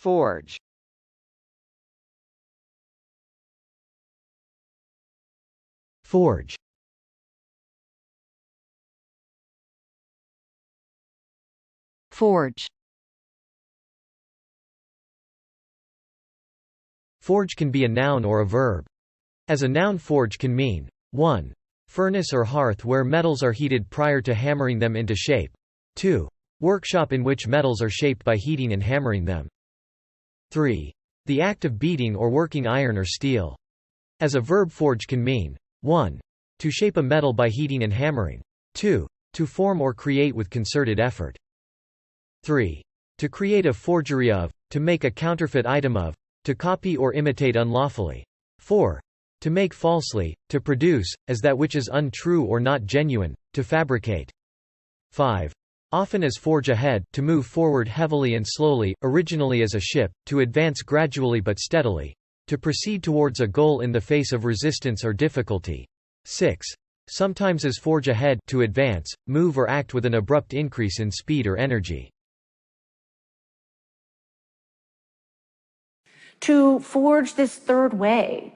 Forge. Forge. Forge. Forge can be a noun or a verb. As a noun, forge can mean 1. Furnace or hearth where metals are heated prior to hammering them into shape. 2. Workshop in which metals are shaped by heating and hammering them. 3. The act of beating or working iron or steel. As a verb, forge can mean 1. To shape a metal by heating and hammering. 2. To form or create with concerted effort. 3. To create a forgery of, to make a counterfeit item of, to copy or imitate unlawfully. 4. To make falsely, to produce, as that which is untrue or not genuine, to fabricate. 5. Often as forge ahead, to move forward heavily and slowly, originally as a ship, to advance gradually but steadily. To proceed towards a goal in the face of resistance or difficulty. 6. Sometimes as forge ahead, to advance, move or act with an abrupt increase in speed or energy. To forge this third way,